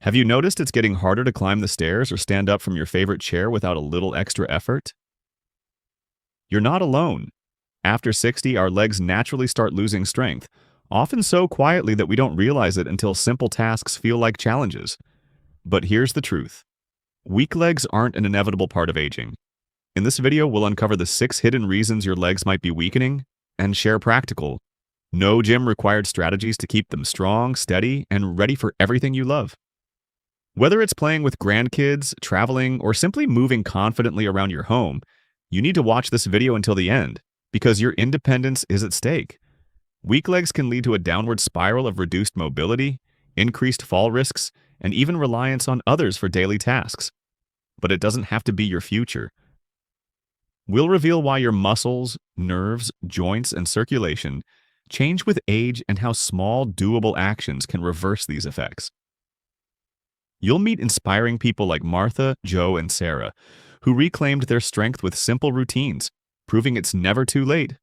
Have you noticed it's getting harder to climb the stairs or stand up from your favorite chair without a little extra effort? You're not alone. After 60, our legs naturally start losing strength, often so quietly that we don't realize it until simple tasks feel like challenges. But here's the truth. Weak legs aren't an inevitable part of aging. In this video, we'll uncover the 6 hidden reasons your legs might be weakening and share practical, no gym required strategies to keep them strong, steady, and ready for everything you love. Whether it's playing with grandkids, traveling, or simply moving confidently around your home, you need to watch this video until the end, because your independence is at stake. Weak legs can lead to a downward spiral of reduced mobility, increased fall risks, and even reliance on others for daily tasks. But it doesn't have to be your future. We'll reveal why your muscles, nerves, joints, and circulation change with age and how small, doable actions can reverse these effects. You'll meet inspiring people like Martha, Joe, and Sarah, who reclaimed their strength with simple routines, proving it's never too late.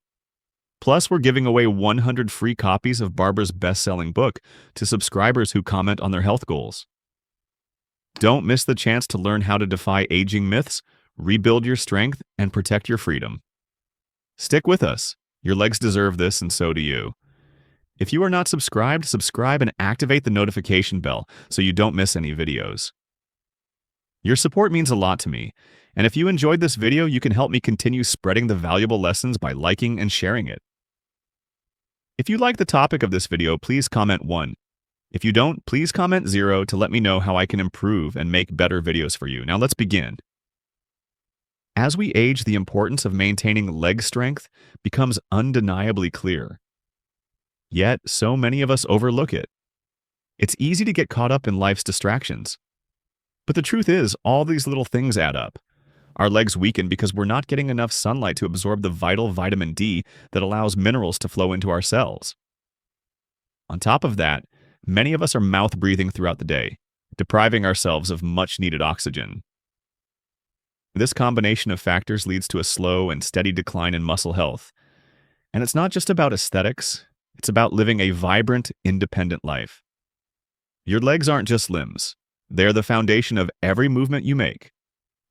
Plus, we're giving away 100 free copies of Barbara's best-selling book to subscribers who comment on their health goals. Don't miss the chance to learn how to defy aging myths, rebuild your strength, and protect your freedom. Stick with us. Your legs deserve this, and so do you. If you are not subscribed, subscribe and activate the notification bell so you don't miss any videos. Your support means a lot to me, and if you enjoyed this video, you can help me continue spreading the valuable lessons by liking and sharing it. If you like the topic of this video, please comment 1. If you don't, please comment 0 to let me know how I can improve and make better videos for you. Now let's begin. As we age, the importance of maintaining leg strength becomes undeniably clear. Yet, so many of us overlook it. It's easy to get caught up in life's distractions. But the truth is, all these little things add up. Our legs weaken because we're not getting enough sunlight to absorb the vital vitamin D that allows minerals to flow into our cells. On top of that, many of us are mouth-breathing throughout the day, depriving ourselves of much-needed oxygen. This combination of factors leads to a slow and steady decline in muscle health. And it's not just about aesthetics. It's about living a vibrant, independent life. Your legs aren't just limbs. They're the foundation of every movement you make.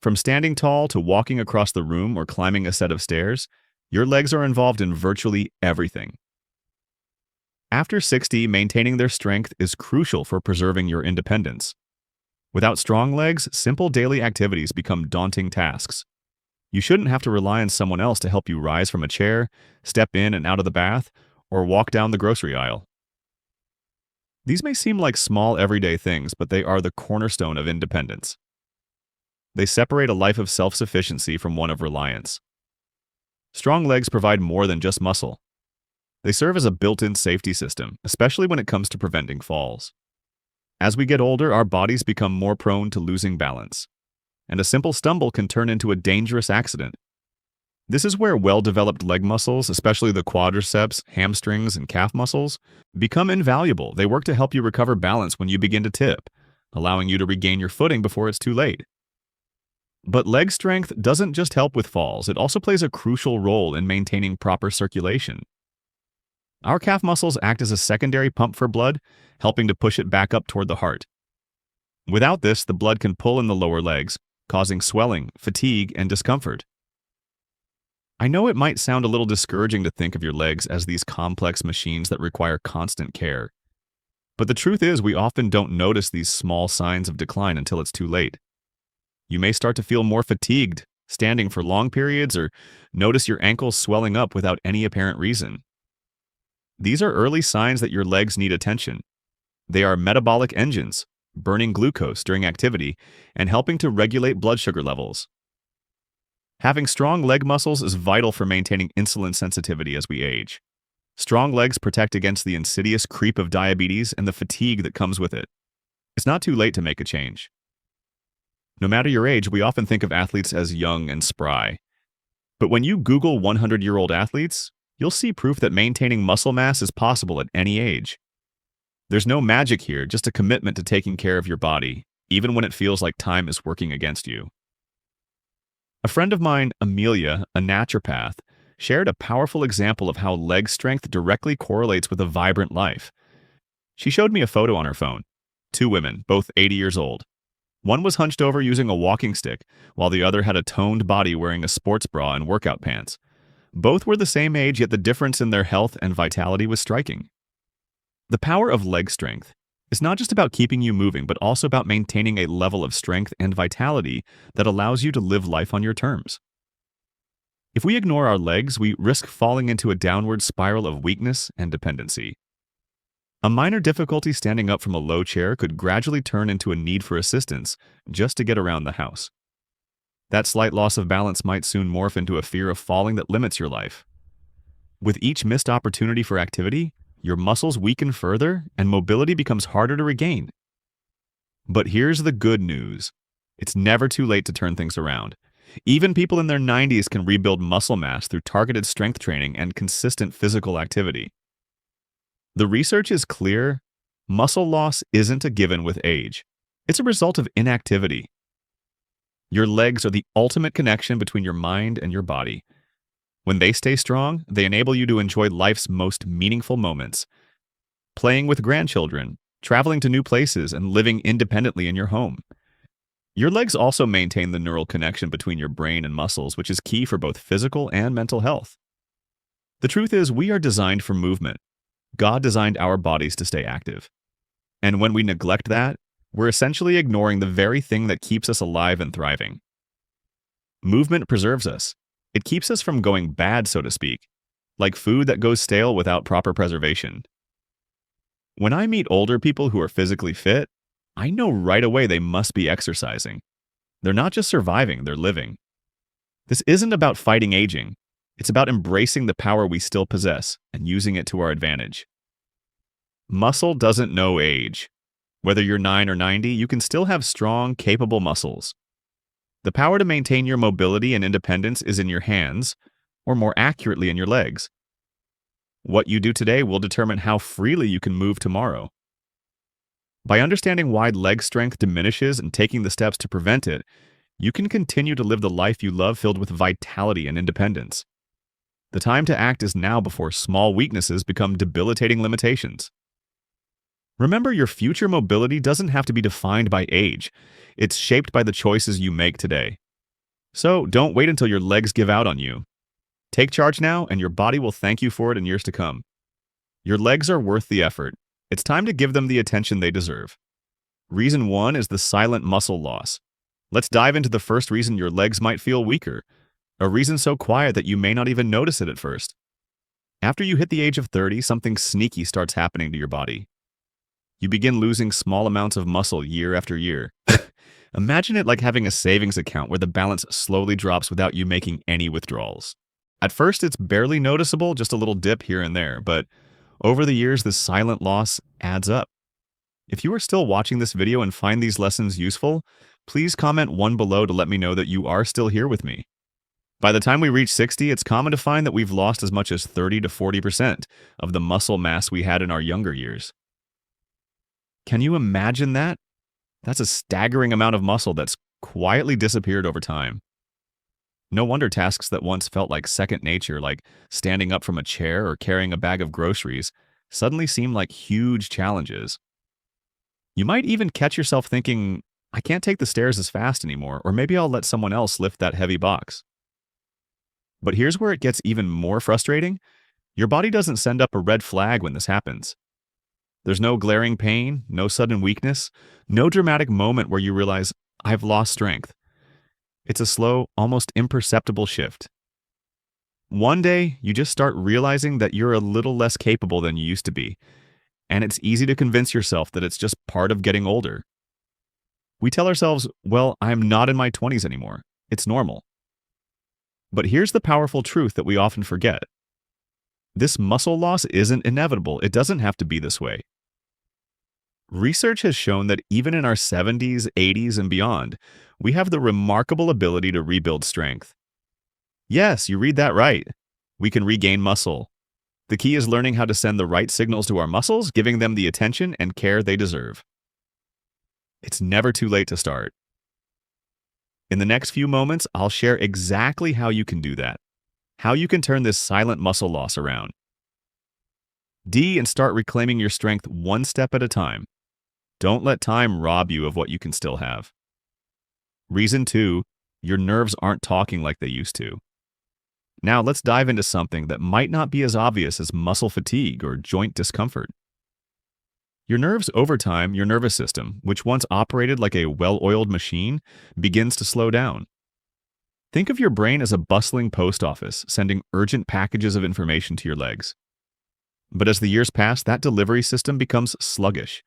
From standing tall to walking across the room or climbing a set of stairs, your legs are involved in virtually everything. After 60, maintaining their strength is crucial for preserving your independence. Without strong legs, simple daily activities become daunting tasks. You shouldn't have to rely on someone else to help you rise from a chair, step in and out of the bath, or walk down the grocery aisle. These may seem like small everyday things, but they are the cornerstone of independence. They separate a life of self-sufficiency from one of reliance. Strong legs provide more than just muscle. They serve as a built-in safety system, especially when it comes to preventing falls. As we get older, our bodies become more prone to losing balance, and a simple stumble can turn into a dangerous accident. This is where well-developed leg muscles, especially the quadriceps, hamstrings, and calf muscles, become invaluable. They work to help you recover balance when you begin to tip, allowing you to regain your footing before it's too late. But leg strength doesn't just help with falls, it also plays a crucial role in maintaining proper circulation. Our calf muscles act as a secondary pump for blood, helping to push it back up toward the heart. Without this, the blood can pull in the lower legs, causing swelling, fatigue, and discomfort. I know it might sound a little discouraging to think of your legs as these complex machines that require constant care. But the truth is, we often don't notice these small signs of decline until it's too late. You may start to feel more fatigued, standing for long periods, or notice your ankles swelling up without any apparent reason. These are early signs that your legs need attention. They are metabolic engines, burning glucose during activity and helping to regulate blood sugar levels. Having strong leg muscles is vital for maintaining insulin sensitivity as we age. Strong legs protect against the insidious creep of diabetes and the fatigue that comes with it. It's not too late to make a change. No matter your age, we often think of athletes as young and spry. But when you Google 100-year-old athletes, you'll see proof that maintaining muscle mass is possible at any age. There's no magic here, just a commitment to taking care of your body, even when it feels like time is working against you. A friend of mine, Amelia, a naturopath, shared a powerful example of how leg strength directly correlates with a vibrant life. She showed me a photo on her phone. Two women, both 80 years old. One was hunched over using a walking stick, while the other had a toned body wearing a sports bra and workout pants. Both were the same age, yet the difference in their health and vitality was striking. The power of leg strength is not just about keeping you moving, but also about maintaining a level of strength and vitality that allows you to live life on your terms. If we ignore our legs, we risk falling into a downward spiral of weakness and dependency. A minor difficulty standing up from a low chair could gradually turn into a need for assistance just to get around the house. That slight loss of balance might soon morph into a fear of falling that limits your life. With each missed opportunity for activity, your muscles weaken further and mobility becomes harder to regain. But here's the good news. It's never too late to turn things around. Even people in their 90s can rebuild muscle mass through targeted strength training and consistent physical activity. The research is clear. Muscle loss isn't a given with age. It's a result of inactivity. Your legs are the ultimate connection between your mind and your body. When they stay strong, they enable you to enjoy life's most meaningful moments. Playing with grandchildren, traveling to new places, and living independently in your home. Your legs also maintain the neural connection between your brain and muscles, which is key for both physical and mental health. The truth is, we are designed for movement. God designed our bodies to stay active. And when we neglect that, we're essentially ignoring the very thing that keeps us alive and thriving. Movement preserves us. It keeps us from going bad, so to speak, like food that goes stale without proper preservation. When I meet older people who are physically fit, I know right away they must be exercising. They're not just surviving, they're living. This isn't about fighting aging. It's about embracing the power we still possess and using it to our advantage. Muscle doesn't know age. Whether you're 9 or 90, you can still have strong, capable muscles. The power to maintain your mobility and independence is in your hands, or more accurately in your legs. What you do today will determine how freely you can move tomorrow. By understanding why leg strength diminishes and taking the steps to prevent it, you can continue to live the life you love filled with vitality and independence. The time to act is now before small weaknesses become debilitating limitations. Remember, your future mobility doesn't have to be defined by age. It's shaped by the choices you make today. So don't wait until your legs give out on you. Take charge now, and your body will thank you for it in years to come. Your legs are worth the effort. It's time to give them the attention they deserve. Reason 1 is the silent muscle loss. Let's dive into the first reason your legs might feel weaker. A reason so quiet that you may not even notice it at first. After you hit the age of 30, something sneaky starts happening to your body. You begin losing small amounts of muscle year after year. Imagine it like having a savings account where the balance slowly drops without you making any withdrawals. At first, it's barely noticeable, just a little dip here and there, but over the years, this silent loss adds up. If you are still watching this video and find these lessons useful, please comment 1 below to let me know that you are still here with me. By the time we reach 60, it's common to find that we've lost as much as 30 to 40% of the muscle mass we had in our younger years. Can you imagine that? That's a staggering amount of muscle that's quietly disappeared over time. No wonder tasks that once felt like second nature, like standing up from a chair or carrying a bag of groceries, suddenly seem like huge challenges. You might even catch yourself thinking, I can't take the stairs as fast anymore, or maybe I'll let someone else lift that heavy box. But here's where it gets even more frustrating. Your body doesn't send up a red flag when this happens. There's no glaring pain, no sudden weakness, no dramatic moment where you realize, I've lost strength. It's a slow, almost imperceptible shift. One day, you just start realizing that you're a little less capable than you used to be, and it's easy to convince yourself that it's just part of getting older. We tell ourselves, well, I'm not in my 20s anymore. It's normal. But here's the powerful truth that we often forget. This muscle loss isn't inevitable. It doesn't have to be this way. Research has shown that even in our 70s, 80s, and beyond, we have the remarkable ability to rebuild strength. Yes, you read that right. We can regain muscle. The key is learning how to send the right signals to our muscles, giving them the attention and care they deserve. It's never too late to start. In the next few moments, I'll share exactly how you can do that, how you can turn this silent muscle loss around. And start reclaiming your strength one step at a time. Don't let time rob you of what you can still have. Reason 2, your nerves aren't talking like they used to. Now let's dive into something that might not be as obvious as muscle fatigue or joint discomfort. Your nerves over time, your nervous system, which once operated like a well-oiled machine, begins to slow down. Think of your brain as a bustling post office sending urgent packages of information to your legs. But as the years pass, that delivery system becomes sluggish.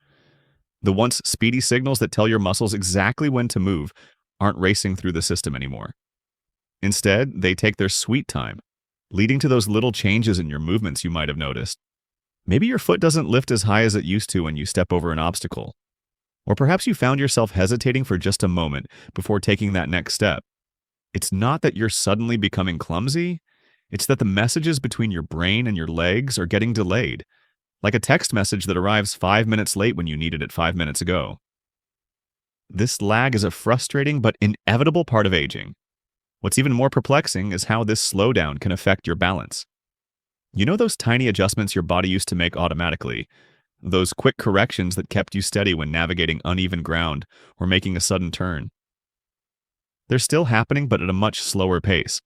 The once speedy signals that tell your muscles exactly when to move aren't racing through the system anymore. Instead, they take their sweet time, leading to those little changes in your movements you might have noticed. Maybe your foot doesn't lift as high as it used to when you step over an obstacle. Or perhaps you found yourself hesitating for just a moment before taking that next step. It's not that you're suddenly becoming clumsy, it's that the messages between your brain and your legs are getting delayed, like a text message that arrives 5 minutes late when you needed it 5 minutes ago. This lag is a frustrating but inevitable part of aging. What's even more perplexing is how this slowdown can affect your balance. You know those tiny adjustments your body used to make automatically? Those quick corrections that kept you steady when navigating uneven ground or making a sudden turn? They're still happening, but at a much slower pace.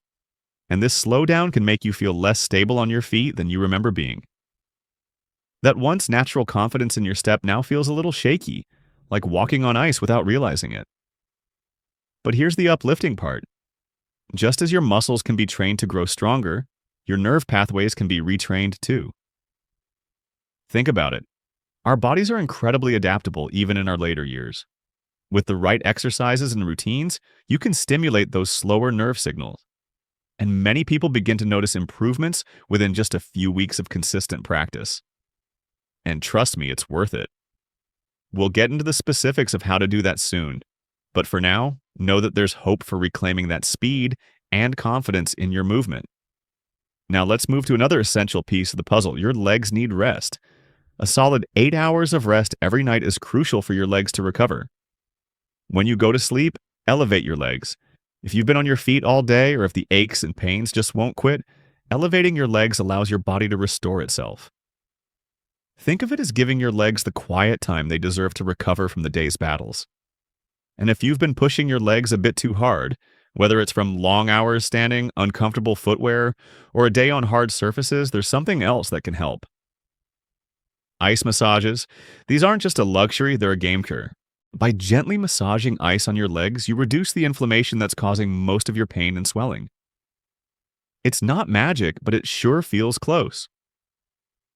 And this slowdown can make you feel less stable on your feet than you remember being. That once natural confidence in your step now feels a little shaky, like walking on ice without realizing it. But here's the uplifting part. Just as your muscles can be trained to grow stronger, your nerve pathways can be retrained too. Think about it. Our bodies are incredibly adaptable even in our later years. With the right exercises and routines, you can stimulate those slower nerve signals. And many people begin to notice improvements within just a few weeks of consistent practice. And trust me, it's worth it. We'll get into the specifics of how to do that soon. But for now, know that there's hope for reclaiming that speed and confidence in your movement. Now let's move to another essential piece of the puzzle. Your legs need rest. A solid 8 hours of rest every night is crucial for your legs to recover. When you go to sleep, elevate your legs. If you've been on your feet all day or if the aches and pains just won't quit, elevating your legs allows your body to restore itself. Think of it as giving your legs the quiet time they deserve to recover from the day's battles. And if you've been pushing your legs a bit too hard, whether it's from long hours standing, uncomfortable footwear, or a day on hard surfaces, there's something else that can help. Ice massages. These aren't just a luxury, they're a game changer. By gently massaging ice on your legs, you reduce the inflammation that's causing most of your pain and swelling. It's not magic, but it sure feels close.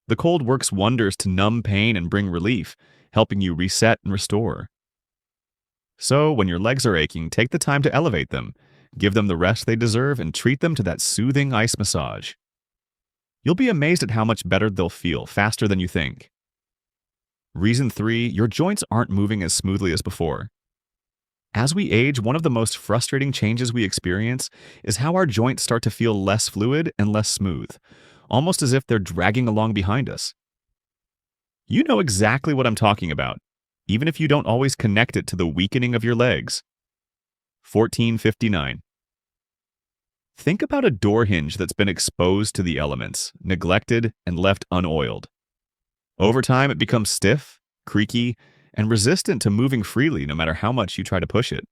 The cold works wonders to numb pain and bring relief, helping you reset and restore. So, when your legs are aching, take the time to elevate them, give them the rest they deserve, and treat them to that soothing ice massage. You'll be amazed at how much better they'll feel, faster than you think. Reason 3, your joints aren't moving as smoothly as before. As we age, one of the most frustrating changes we experience is how our joints start to feel less fluid and less smooth, almost as if they're dragging along behind us. You know exactly what I'm talking about, even if you don't always connect it to the weakening of your legs. 1459. Think about a door hinge that's been exposed to the elements, neglected, and left unoiled. Over time, it becomes stiff, creaky, and resistant to moving freely no matter how much you try to push it.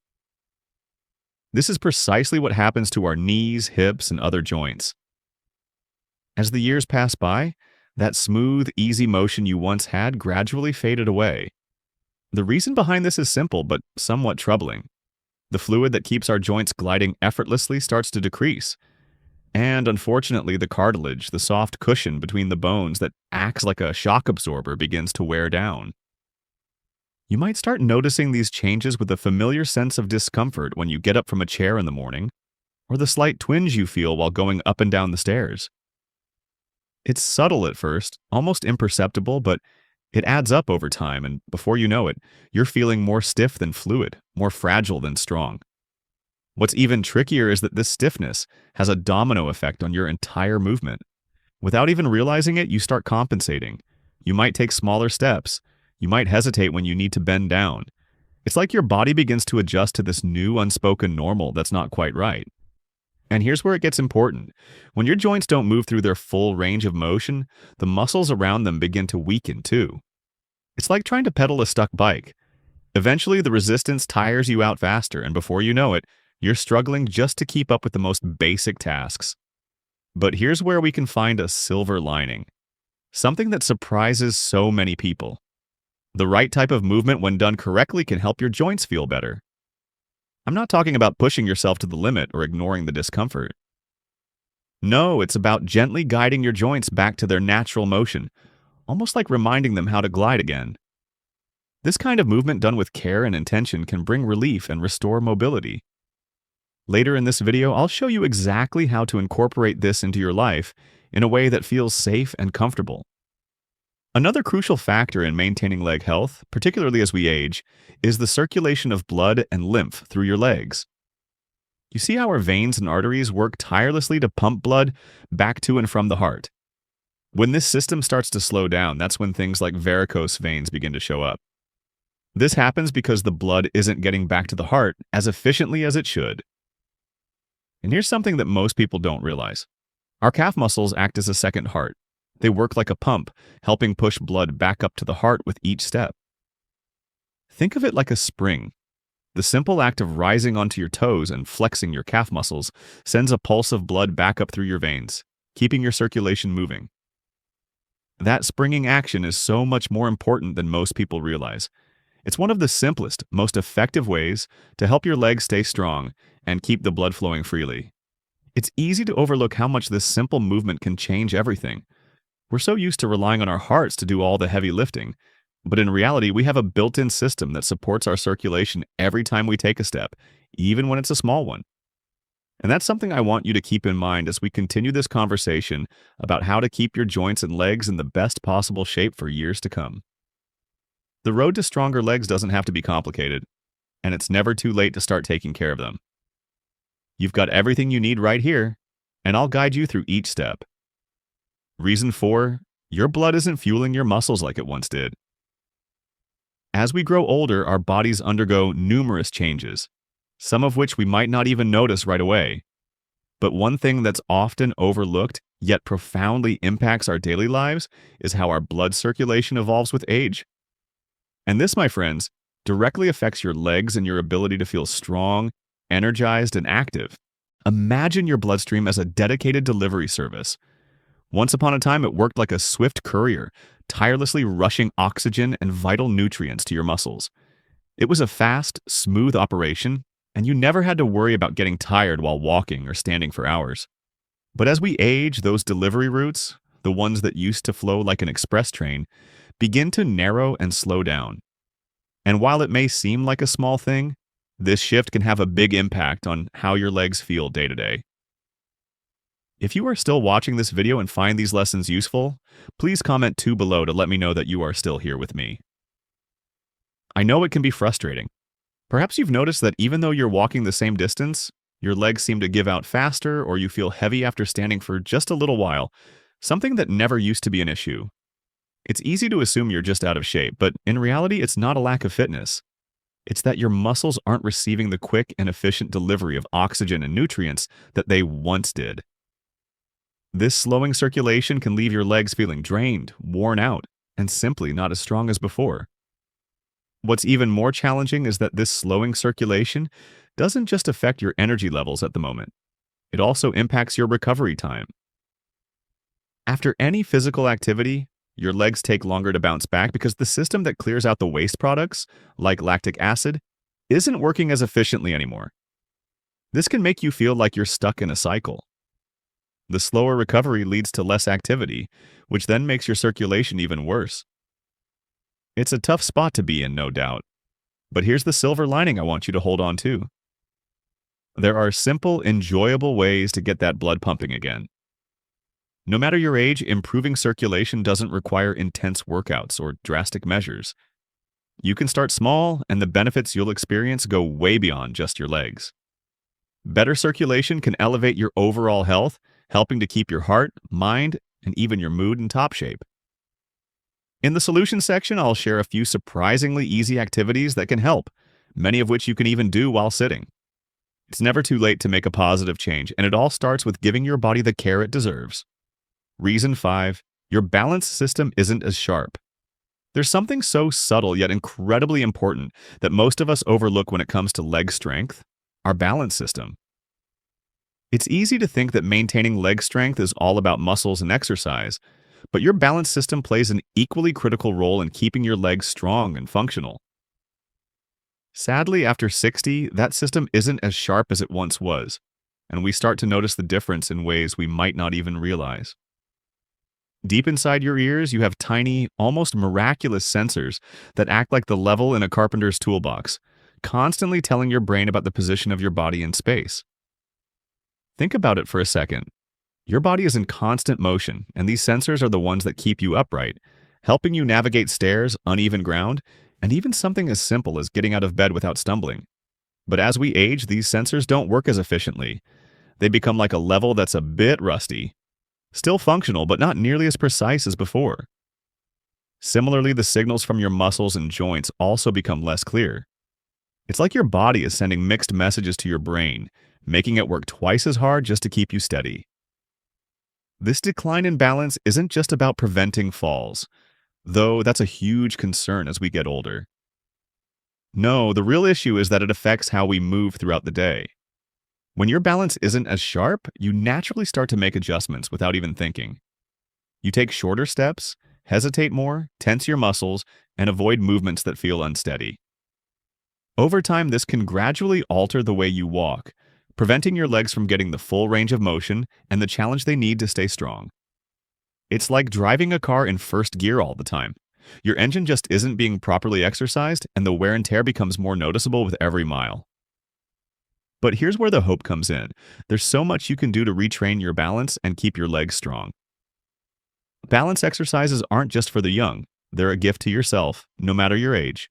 This is precisely what happens to our knees, hips, and other joints. As the years pass by, that smooth, easy motion you once had gradually faded away. The reason behind this is simple but somewhat troubling. The fluid that keeps our joints gliding effortlessly starts to decrease. And unfortunately, the cartilage, the soft cushion between the bones that acts like a shock absorber, begins to wear down. You might start noticing these changes with a familiar sense of discomfort when you get up from a chair in the morning, or the slight twinge you feel while going up and down the stairs. It's subtle at first, almost imperceptible, but it adds up over time, and before you know it, you're feeling more stiff than fluid, more fragile than strong. What's even trickier is that this stiffness has a domino effect on your entire movement. Without even realizing it, you start compensating. You might take smaller steps. You might hesitate when you need to bend down. It's like your body begins to adjust to this new unspoken normal that's not quite right. And here's where it gets important. When your joints don't move through their full range of motion, the muscles around them begin to weaken too. It's like trying to pedal a stuck bike. Eventually, the resistance tires you out faster, and before you know it, you're struggling just to keep up with the most basic tasks. But here's where we can find a silver lining, something that surprises so many people. The right type of movement, when done correctly, can help your joints feel better. I'm not talking about pushing yourself to the limit or ignoring the discomfort. No, it's about gently guiding your joints back to their natural motion, almost like reminding them how to glide again. This kind of movement done with care and intention can bring relief and restore mobility. Later in this video, I'll show you exactly how to incorporate this into your life in a way that feels safe and comfortable. Another crucial factor in maintaining leg health, particularly as we age, is the circulation of blood and lymph through your legs. You see how our veins and arteries work tirelessly to pump blood back to and from the heart. When this system starts to slow down, that's when things like varicose veins begin to show up. This happens because the blood isn't getting back to the heart as efficiently as it should. And here's something that most people don't realize. Our calf muscles act as a second heart. They work like a pump, helping push blood back up to the heart with each step. Think of it like a spring. The simple act of rising onto your toes and flexing your calf muscles sends a pulse of blood back up through your veins, keeping your circulation moving. That springing action is so much more important than most people realize. It's one of the simplest, most effective ways to help your legs stay strong and keep the blood flowing freely. It's easy to overlook how much this simple movement can change everything. We're so used to relying on our hearts to do all the heavy lifting, but in reality, we have a built-in system that supports our circulation every time we take a step, even when it's a small one. And that's something I want you to keep in mind as we continue this conversation about how to keep your joints and legs in the best possible shape for years to come. The road to stronger legs doesn't have to be complicated, and it's never too late to start taking care of them. You've got everything you need right here, and I'll guide you through each step. Reason 4, your blood isn't fueling your muscles like it once did. As we grow older, our bodies undergo numerous changes, some of which we might not even notice right away. But one thing that's often overlooked, yet profoundly impacts our daily lives, is how our blood circulation evolves with age. And this, my friends, directly affects your legs and your ability to feel strong, energized, and active. Imagine your bloodstream as a dedicated delivery service. Once upon a time, it worked like a swift courier, tirelessly rushing oxygen and vital nutrients to your muscles. It was a fast, smooth operation, and you never had to worry about getting tired while walking or standing for hours. But as we age, those delivery routes, the ones that used to flow like an express train, begin to narrow and slow down. And while it may seem like a small thing, this shift can have a big impact on how your legs feel day to day. If you are still watching this video and find these lessons useful, please comment 2 below to let me know that you are still here with me. I know it can be frustrating. Perhaps you've noticed that even though you're walking the same distance, your legs seem to give out faster or you feel heavy after standing for just a little while, something that never used to be an issue. It's easy to assume you're just out of shape, but in reality, it's not a lack of fitness. It's that your muscles aren't receiving the quick and efficient delivery of oxygen and nutrients that they once did. This slowing circulation can leave your legs feeling drained, worn out, and simply not as strong as before. What's even more challenging is that this slowing circulation doesn't just affect your energy levels at the moment. It also impacts your recovery time. After any physical activity, your legs take longer to bounce back because the system that clears out the waste products, like lactic acid, isn't working as efficiently anymore. This can make you feel like you're stuck in a cycle. The slower recovery leads to less activity, which then makes your circulation even worse. It's a tough spot to be in, no doubt. But here's the silver lining I want you to hold on to. There are simple, enjoyable ways to get that blood pumping again. No matter your age, improving circulation doesn't require intense workouts or drastic measures. You can start small, and the benefits you'll experience go way beyond just your legs. Better circulation can elevate your overall health, helping to keep your heart, mind, and even your mood in top shape. In the solution section, I'll share a few surprisingly easy activities that can help, many of which you can even do while sitting. It's never too late to make a positive change, and it all starts with giving your body the care it deserves. Reason 5, your balance system isn't as sharp. There's something so subtle yet incredibly important that most of us overlook when it comes to leg strength: our balance system. It's easy to think that maintaining leg strength is all about muscles and exercise, but your balance system plays an equally critical role in keeping your legs strong and functional. Sadly, after 60, that system isn't as sharp as it once was, and we start to notice the difference in ways we might not even realize. Deep inside your ears, you have tiny, almost miraculous sensors that act like the level in a carpenter's toolbox, constantly telling your brain about the position of your body in space. Think about it for a second. Your body is in constant motion, and these sensors are the ones that keep you upright, helping you navigate stairs, uneven ground, and even something as simple as getting out of bed without stumbling. But as we age, these sensors don't work as efficiently. They become like a level that's a bit rusty. Still functional, but not nearly as precise as before. Similarly, the signals from your muscles and joints also become less clear. It's like your body is sending mixed messages to your brain, making it work twice as hard just to keep you steady. This decline in balance isn't just about preventing falls, though that's a huge concern as we get older. No, the real issue is that it affects how we move throughout the day. When your balance isn't as sharp, you naturally start to make adjustments without even thinking. You take shorter steps, hesitate more, tense your muscles, and avoid movements that feel unsteady. Over time, this can gradually alter the way you walk, preventing your legs from getting the full range of motion and the challenge they need to stay strong. It's like driving a car in first gear all the time. Your engine just isn't being properly exercised, and the wear and tear becomes more noticeable with every mile. But here's where the hope comes in. There's so much you can do to retrain your balance and keep your legs strong. Balance exercises aren't just for the young. They're a gift to yourself, no matter your age.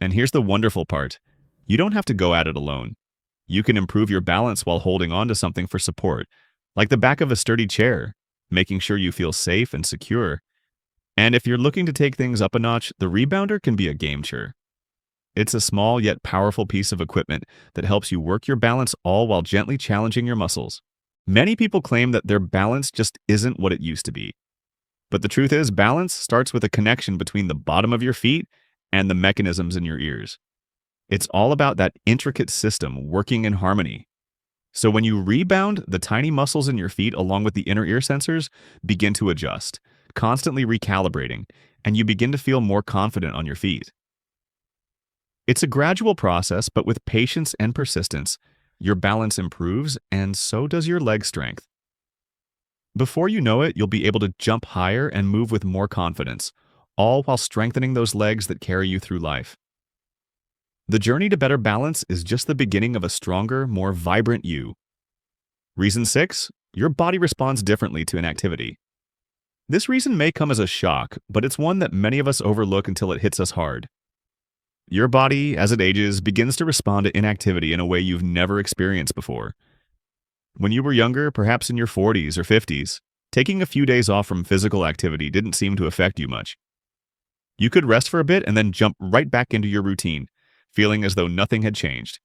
And here's the wonderful part. You don't have to go at it alone. You can improve your balance while holding on to something for support, like the back of a sturdy chair, making sure you feel safe and secure. And if you're looking to take things up a notch, the rebounder can be a game changer. It's a small yet powerful piece of equipment that helps you work your balance all while gently challenging your muscles. Many people claim that their balance just isn't what it used to be. But the truth is, balance starts with a connection between the bottom of your feet and the mechanisms in your ears. It's all about that intricate system working in harmony. So when you rebound, the tiny muscles in your feet along with the inner ear sensors begin to adjust, constantly recalibrating, and you begin to feel more confident on your feet. It's a gradual process, but with patience and persistence, your balance improves, and so does your leg strength. Before you know it, you'll be able to jump higher and move with more confidence, all while strengthening those legs that carry you through life. The journey to better balance is just the beginning of a stronger, more vibrant you. Reason 6, your body responds differently to inactivity. This reason may come as a shock, but it's one that many of us overlook until it hits us hard. Your body, as it ages, begins to respond to inactivity in a way you've never experienced before. When you were younger, perhaps in your 40s or 50s, taking a few days off from physical activity didn't seem to affect you much. You could rest for a bit and then jump right back into your routine, feeling as though nothing had changed.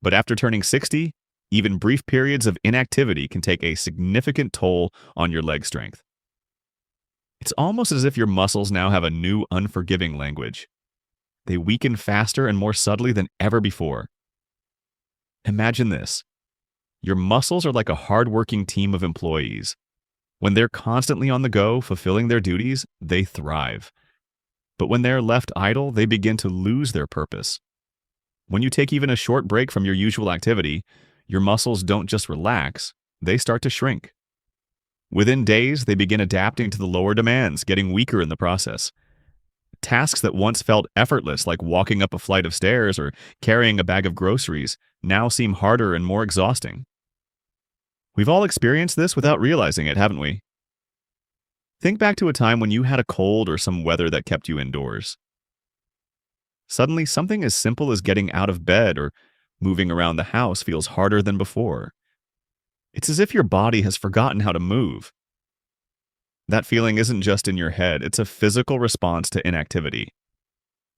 But after turning 60, even brief periods of inactivity can take a significant toll on your leg strength. It's almost as if your muscles now have a new, unforgiving language. They weaken faster and more subtly than ever before. Imagine this. Your muscles are like a hardworking team of employees. When they're constantly on the go, fulfilling their duties, they thrive. But when they're left idle, they begin to lose their purpose. When you take even a short break from your usual activity, your muscles don't just relax, they start to shrink. Within days, they begin adapting to the lower demands, getting weaker in the process. Tasks that once felt effortless, like walking up a flight of stairs or carrying a bag of groceries, now seem harder and more exhausting. We've all experienced this without realizing it, haven't we? Think back to a time when you had a cold or some weather that kept you indoors. Suddenly, something as simple as getting out of bed or moving around the house feels harder than before. It's as if your body has forgotten how to move. That feeling isn't just in your head, it's a physical response to inactivity.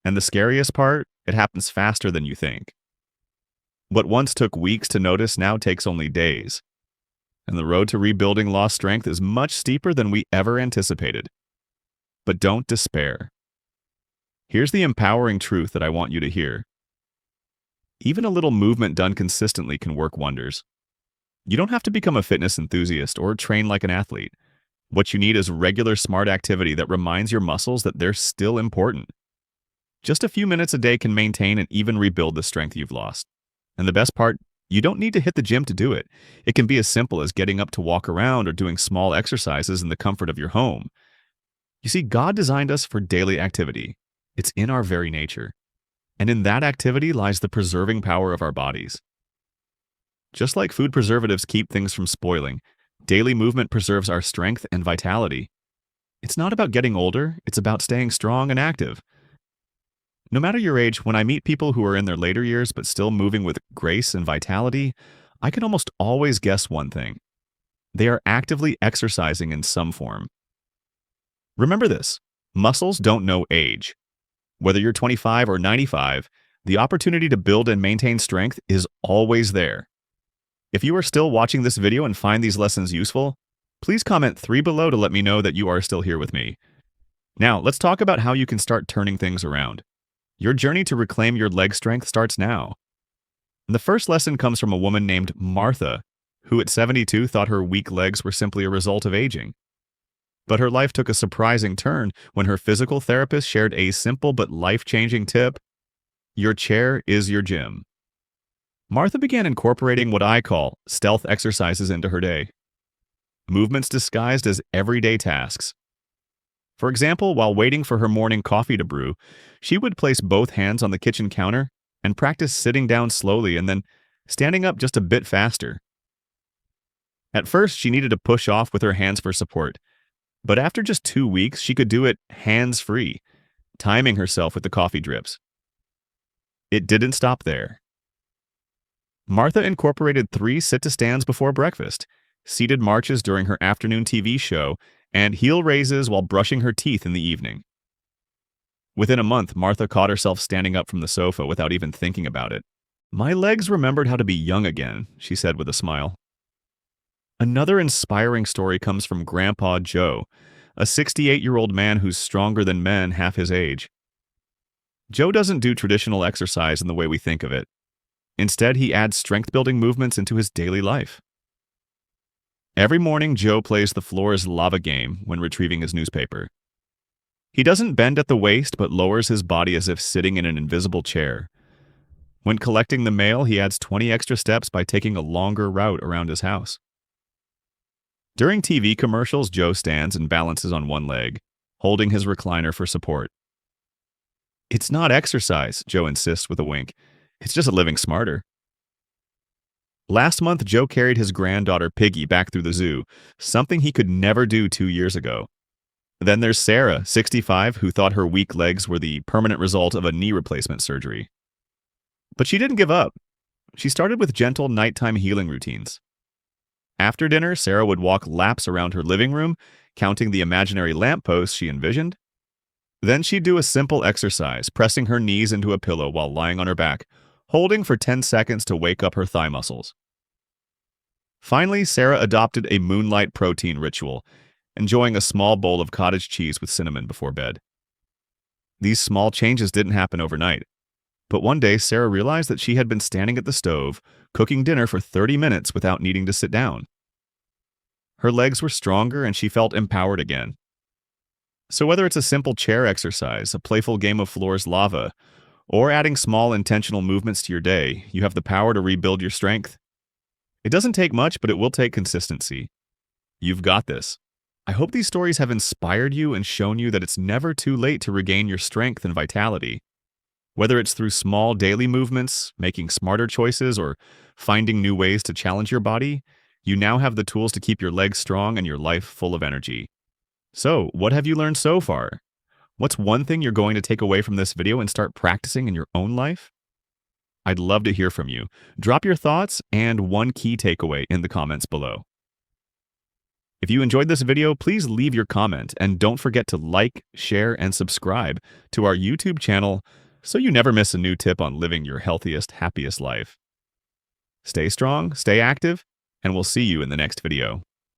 And the scariest part, it happens faster than you think. What once took weeks to notice now takes only days. And the road to rebuilding lost strength is much steeper than we ever anticipated. But don't despair. Here's the empowering truth that I want you to hear. Even a little movement done consistently can work wonders. You don't have to become a fitness enthusiast or train like an athlete. What you need is regular smart activity that reminds your muscles that they're still important. Just a few minutes a day can maintain and even rebuild the strength you've lost. And the best part, you don't need to hit the gym to do it. It can be as simple as getting up to walk around or doing small exercises in the comfort of your home. You see, God designed us for daily activity. It's in our very nature. And in that activity lies the preserving power of our bodies. Just like food preservatives keep things from spoiling, daily movement preserves our strength and vitality. It's not about getting older, it's about staying strong and active. No matter your age, when I meet people who are in their later years but still moving with grace and vitality, I can almost always guess one thing. They are actively exercising in some form. Remember this, muscles don't know age. Whether you're 25 or 95, the opportunity to build and maintain strength is always there. If you are still watching this video and find these lessons useful, please comment 3 below to let me know that you are still here with me. Now, let's talk about how you can start turning things around. Your journey to reclaim your leg strength starts now. And the first lesson comes from a woman named Martha, who at 72 thought her weak legs were simply a result of aging. But her life took a surprising turn when her physical therapist shared a simple but life-changing tip: your chair is your gym. Martha began incorporating what I call stealth exercises into her day. Movements disguised as everyday tasks. For example, while waiting for her morning coffee to brew, she would place both hands on the kitchen counter and practice sitting down slowly and then standing up just a bit faster. At first, she needed to push off with her hands for support, but after just 2 weeks, she could do it hands-free, timing herself with the coffee drips. It didn't stop there. Martha incorporated 3 sit-to-stands before breakfast, seated marches during her afternoon TV show, and heel raises while brushing her teeth in the evening. Within a month, Martha caught herself standing up from the sofa without even thinking about it. "My legs remembered how to be young again," she said with a smile. Another inspiring story comes from Grandpa Joe, a 68-year-old man who's stronger than men half his age. Joe doesn't do traditional exercise in the way we think of it. Instead, he adds strength-building movements into his daily life. Every morning, Joe plays the floor is lava game when retrieving his newspaper. He doesn't bend at the waist but lowers his body as if sitting in an invisible chair. When collecting the mail, he adds 20 extra steps by taking a longer route around his house. During TV commercials, Joe stands and balances on one leg, holding his recliner for support. "It's not exercise," Joe insists with a wink. "It's just living smarter." Last month, Joe carried his granddaughter Piggy back through the zoo, something he could never do 2 years ago. Then there's Sarah, 65, who thought her weak legs were the permanent result of a knee replacement surgery. But she didn't give up. She started with gentle nighttime healing routines. After dinner, Sarah would walk laps around her living room, counting the imaginary lampposts she envisioned. Then she'd do a simple exercise, pressing her knees into a pillow while lying on her back, holding for 10 seconds to wake up her thigh muscles. Finally, Sarah adopted a moonlight protein ritual, enjoying a small bowl of cottage cheese with cinnamon before bed. These small changes didn't happen overnight. But one day, Sarah realized that she had been standing at the stove, cooking dinner for 30 minutes without needing to sit down. Her legs were stronger and she felt empowered again. So whether it's a simple chair exercise, a playful game of floor's lava, or adding small intentional movements to your day, you have the power to rebuild your strength. It doesn't take much, but it will take consistency. You've got this. I hope these stories have inspired you and shown you that it's never too late to regain your strength and vitality. Whether it's through small daily movements, making smarter choices, or finding new ways to challenge your body, you now have the tools to keep your legs strong and your life full of energy. So, what have you learned so far? What's one thing you're going to take away from this video and start practicing in your own life? I'd love to hear from you. Drop your thoughts and one key takeaway in the comments below. If you enjoyed this video, please leave your comment and don't forget to like, share, and subscribe to our YouTube channel so you never miss a new tip on living your healthiest, happiest life. Stay strong, stay active, and we'll see you in the next video.